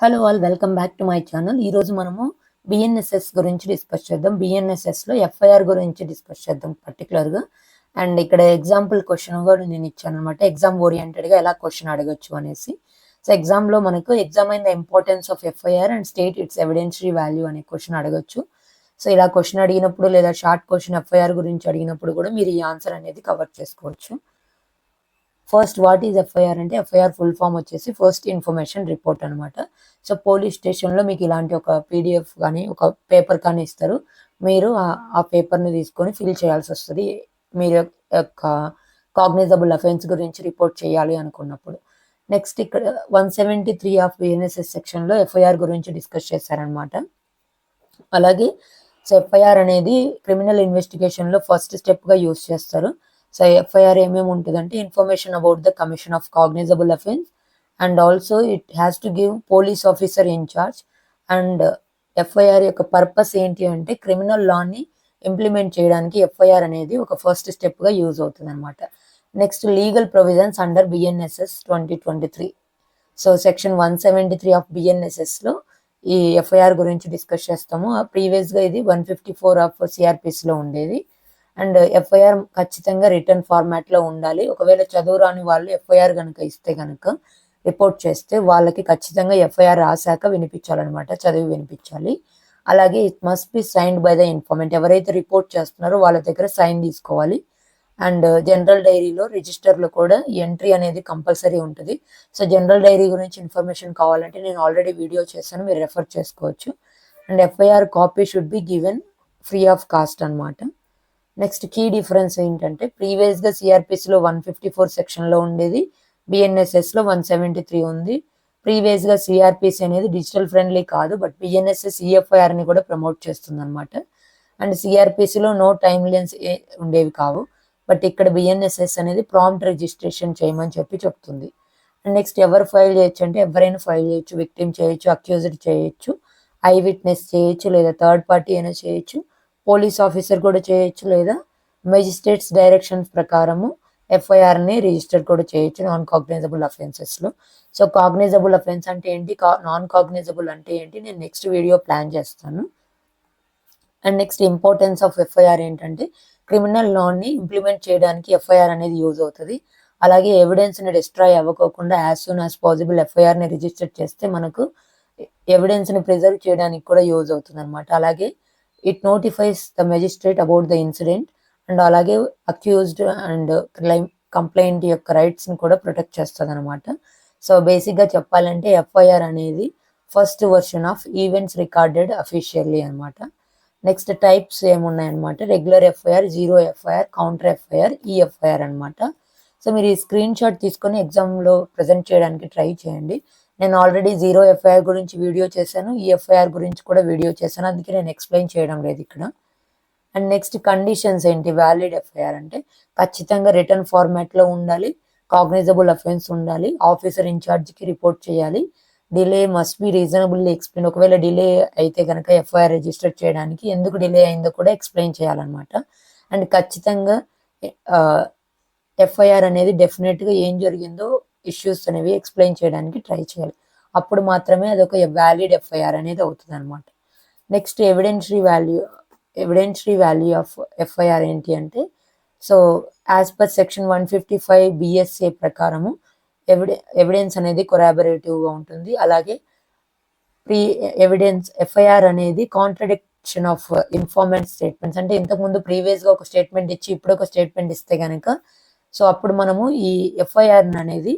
Hello all, welcome back to my channel. ఈరోజు మనము BNSS గురించి డిస్కస్ చేద్దాం. బిఎన్ఎస్ఎస్లో ఎఫ్ఐఆర్ గురించి డిస్కస్ చేద్దాం పర్టికులర్గా. అండ్ ఇక్కడ ఎగ్జాంపుల్ క్వశ్చన్ కూడా నేను ఇచ్చాను అనమాట, ఎగ్జామ్ ఓరియంటెడ్గా ఎలా క్వశ్చన్ అడగచ్చు అనేసి. సో ఎగ్జామ్లో మనకు ఎగ్జామైన్ the importance of FIR and state it's ఎవిడెన్షరీ value అనే క్వశ్చన్ అడగచ్చు. సో ఇలా క్వశ్చన్ అడిగినప్పుడు లేదా షార్ట్ క్వశ్చన్ ఎఫ్ఐఆర్ గురించి అడిగినప్పుడు కూడా మీరు ఈ ఆన్సర్ అనేది కవర్ చేసుకోవచ్చు. ఫస్ట్ వాట్ ఈజ్ ఎఫ్ఐఆర్ అంటే ఎఫ్ఐఆర్ ఫుల్ ఫామ్ వచ్చేసి ఫస్ట్ ఇన్ఫర్మేషన్ రిపోర్ట్ అనమాట. సో పోలీస్ స్టేషన్లో మీకు ఇలాంటి ఒక పీడిఎఫ్ కానీ ఒక పేపర్ కానీ ఇస్తారు. మీరు ఆ పేపర్ని తీసుకొని ఫిల్ చేయాల్సి వస్తుంది మీరు యొక్క కాగ్నిజబుల్ అఫెన్స్ గురించి రిపోర్ట్ చేయాలి అనుకున్నప్పుడు. నెక్స్ట్ ఇక్కడ 173 ఆఫ్ బిఎన్ఎస్ఎస్ సెక్షన్లో ఎఫ్ఐఆర్ గురించి డిస్కస్ చేశారనమాట. అలాగే సో ఎఫ్ఐఆర్ అనేది క్రిమినల్ ఇన్వెస్టిగేషన్లో ఫస్ట్ స్టెప్గా యూజ్ చేస్తారు. సో ఎఫ్ఐఆర్ ఏమేమి ఉంటుందంటే information about the commission of cognizable offence and also it has to give police officer in charge. And FIR యొక్క పర్పస్ ఏంటి అంటే క్రిమినల్ లాని ఇంప్లిమెంట్ చేయడానికి ఎఫ్ఐఆర్ అనేది ఒక ఫస్ట్ స్టెప్గా యూజ్ అవుతుంది అనమాట. Next legal provisions under BNSS 2023. So section 173 of బిఎన్ఎస్ఎస్లో ఈ ఎఫ్ఐఆర్ గురించి డిస్కస్ చేస్తాము. ప్రీవియస్గా ఇది 154 ఆఫ్ సిఆర్పిస్లో ఉండేది. అండ్ ఎఫ్ఐఆర్ ఖచ్చితంగా రిటర్న్ ఫార్మాట్లో ఉండాలి. ఒకవేళ చదువు రాని వాళ్ళు ఎఫ్ఐఆర్ కనుక ఇస్తే కనుక రిపోర్ట్ చేస్తే వాళ్ళకి ఖచ్చితంగా ఎఫ్ఐఆర్ రాశాక వినిపించాలన్నమాట, చదివి వినిపించాలి. అలాగే it must be signed by the ఇన్ఫర్మెంట్, ఎవరైతే రిపోర్ట్ చేస్తున్నారో వాళ్ళ దగ్గర సైన్ తీసుకోవాలి. అండ్ జనరల్ డైరీలో రిజిస్టర్లో కూడా ఎంట్రీ అనేది కంపల్సరీ ఉంటుంది. సో జనరల్ డైరీ గురించి ఇన్ఫర్మేషన్ కావాలంటే నేను ఆల్రెడీ వీడియో చేశాను, మీరు రెఫర్ చేసుకోవచ్చు. And FIR copy should be given free of cost అనమాట. నెక్స్ట్ కీ డిఫరెన్స్ ఏంటంటే ప్రీవియస్గా సిఆర్పిస్లో 154 సెక్షన్లో ఉండేది, బిఎన్ఎస్ఎస్లో 173 ఉంది. ప్రీవియస్గా సిఆర్పిసి అనేది డిజిటల్ ఫ్రెండ్లీ కాదు, బట్ బిఎన్ఎస్ఎస్ ఈఎఫ్ఐఆర్ని కూడా ప్రమోట్ చేస్తుంది అనమాట. అండ్ సిఆర్పిసిలో నో టైమ్ లెన్స్ ఉండేవి కావు, బట్ ఇక్కడ బిఎన్ఎస్ఎస్ అనేది ప్రాంప్ట్ రిజిస్ట్రేషన్ చేయమని చెప్తుంది. అండ్ నెక్స్ట్ ఎవరు ఫైల్ చేయొచ్చు అంటే ఎవరైనా ఫైల్ చేయొచ్చు, విక్టిమ్ చేయొచ్చు, అక్యూజ్డ్ చేయొచ్చు, ఐ విట్నెస్ చేయొచ్చు, లేదా థర్డ్ పార్టీ అయినా చేయొచ్చు, పోలీస్ ఆఫీసర్ కూడా చేయొచ్చు, లేదా మెజిస్ట్రేట్స్ డైరెక్షన్స్ ప్రకారము ఎఫ్ఐఆర్ని రిజిస్టర్ కూడా చేయొచ్చు నాన్ కాగ్నైజబుల్ అఫెన్సెస్లో. సో కాగ్నైజబుల్ అఫెన్స్ అంటే ఏంటి, నాన్ కాగ్నైజబుల్ అంటే ఏంటి, నేను నెక్స్ట్ వీడియో ప్లాన్ చేస్తాను. And next importance of FIR ఏంటంటే క్రిమినల్ లాని ఇంప్లిమెంట్ చేయడానికి ఎఫ్ఐఆర్ అనేది యూజ్ అవుతుంది. అలాగే ఎవిడెన్స్ని డిస్ట్రాయ్ అవ్వకోకుండా యాజ్ సూన్ యాజ్ పాసిబుల్ ఎఫ్ఐఆర్ని రిజిస్టర్ చేస్తే మనకు ఎవిడెన్స్ని ప్రిజర్వ్ చేయడానికి కూడా యూజ్ అవుతుంది అనమాట. అలాగే it notifies the magistrate about the incident and అలాగే అక్యూజ్డ్ అండ్ కంప్లైంట్ యొక్క రైట్స్ని కూడా ప్రొటెక్ట్ చేస్తుంది అనమాట. సో బేసిక్గా చెప్పాలంటే ఎఫ్ఐఆర్ అనేది first version of events recorded officially అనమాట. నెక్స్ట్ టైప్స్ ఏమున్నాయన్నమాట, regular FIR, zero FIR, counter FIR, e FIR అనమాట. సో మీరు ఈ స్క్రీన్ షాట్ తీసుకొని ఎగ్జామ్లో ప్రజెంట్ చేయడానికి ట్రై చేయండి. నేను ఆల్రెడీ జీరో ఎఫ్ఐఆర్ గురించి వీడియో చేశాను, ఈఎఫ్ఐఆర్ గురించి కూడా వీడియో చేశాను, అందుకే నేను ఎక్స్ప్లెయిన్ చేయడం లేదు ఇక్కడ. అండ్ నెక్స్ట్ కండిషన్స్ ఏంటి, వ్యాలిడ్ ఎఫ్ఐఆర్ అంటే ఖచ్చితంగా రిటర్న్ ఫార్మాట్లో ఉండాలి, కాగ్నైజబుల్ అఫెన్స్ ఉండాలి, ఆఫీసర్ ఇన్ఛార్జ్కి రిపోర్ట్ చేయాలి, delay must be reasonably explain, ఒకవేళ డిలే అయితే కనుక ఎఫ్ఐఆర్ రిజిస్టర్ చేయడానికి ఎందుకు డిలే అయిందో కూడా ఎక్స్ప్లెయిన్ చేయాలన్నమాట. అండ్ ఖచ్చితంగా ఎఫ్ఐఆర్ అనేది డెఫినెట్గా ఏం జరిగిందో ఇష్యూస్ అనేవి ఎక్స్ప్లెయిన్ చేయడానికి ట్రై చేయాలి, అప్పుడు మాత్రమే అదొక వ్యాలిడ్ ఎఫ్ఐఆర్ అనేది అవుతుంది అనమాట. నెక్స్ట్ ఎవిడెన్షరీ వాల్యూ ఆఫ్ ఎఫ్ఐఆర్ ఏంటి అంటే, so as per section 155 BSA ప్రకారము ఎవిడెన్స్ అనేది కొరాబరేటివ్గా ఉంటుంది. అలాగే ఎఫ్ఐఆర్ అనేది కాంట్రడిక్షన్ ఆఫ్ ఇన్ఫార్మెంట్ స్టేట్మెంట్స్, అంటే ఇంతకుముందు ప్రీవియస్గా ఒక స్టేట్మెంట్ ఇచ్చి ఇప్పుడు ఒక స్టేట్మెంట్ ఇస్తే కనుక సో అప్పుడు మనము ఈ ఎఫ్ఐఆర్ అనేది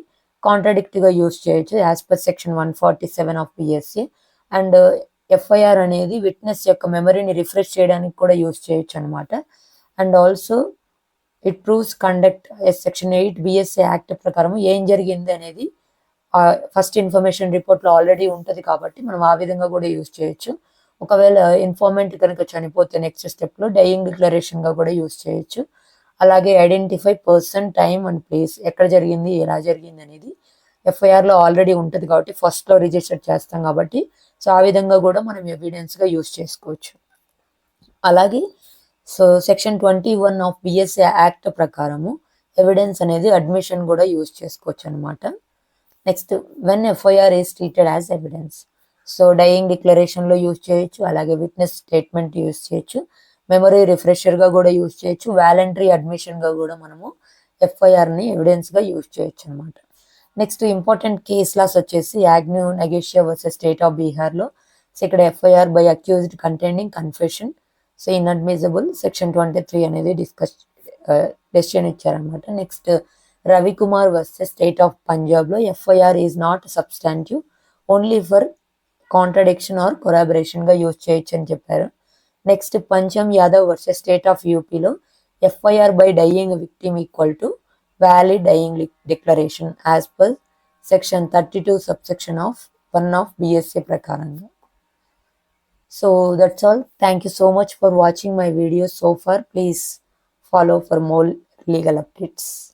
కాంట్రడిక్ట్గా యూజ్ చేయొచ్చు as per section 147 of BSA. And FIR అనేది విట్నెస్ యొక్క మెమరీని రిఫ్రెష్ చేయడానికి కూడా యూజ్ చేయొచ్చు అనమాట. And also it proves conduct section 8 BSA act ప్రకారం ఏం జరిగింది అనేది ఫస్ట్ ఇన్ఫర్మేషన్ రిపోర్ట్లో ఆల్రెడీ ఉంటుంది కాబట్టి మనం ఆ విధంగా కూడా యూజ్ చేయొచ్చు. ఒకవేళ ఇన్ఫార్మెంట్ కనుక చనిపోతే నెక్స్ట్ స్టెప్లో డయింగ్ డిక్లరేషన్గా కూడా యూజ్ చేయొచ్చు. అలాగే identify person, time and place, ఎక్కడ జరిగింది, ఎలా జరిగింది అనేది ఎఫ్ఐఆర్లో ఆల్రెడీ ఉంటుంది కాబట్టి ఫస్ట్లో రిజిస్టర్ చేస్తాం కాబట్టి సో ఆ విధంగా కూడా మనం ఎవిడెన్స్గా యూజ్ చేసుకోవచ్చు. అలాగే so section 21 of BSA act ప్రకారము ఎవిడెన్స్ అనేది అడ్మిషన్ కూడా యూజ్ చేసుకోవచ్చు అనమాట. Next when FIR is treated as evidence, so dying డిక్లరేషన్లో యూజ్ చేయొచ్చు, అలాగే విట్నెస్ స్టేట్మెంట్ యూజ్ చేయొచ్చు, మెమరీ రిఫ్రెషర్గా కూడా యూజ్ చేయొచ్చు, వాలంటరీ అడ్మిషన్గా కూడా మనము ఎఫ్ఐఆర్ని ఎవిడెన్స్గా యూజ్ చేయొచ్చు అనమాట. నెక్స్ట్ ఇంపార్టెంట్ కేస్ లాస్ వచ్చేసి యాగ్న్యూ నెగేషియా వర్సెస్ స్టేట్ ఆఫ్ బీహార్లో. సో ఇక్కడ FIR by accused containing confession, so inadmissible, section 23 అనేది డెసిషన్ ఇచ్చారనమాట. Next Ravikumar versus state of పంజాబ్లో FIR is not substantive, only for contradiction or కొరాబరేషన్గా యూజ్ చేయొచ్చు అని చెప్పారు. Next Pancham Yadav versus state of యూపీలో FIR by dying victim equal to valid dying declaration as per section 32 subsection of 1 of BSA ప్రకారంగా. So that's all. Thank you so much for watching my video so far. Please follow for more legal updates.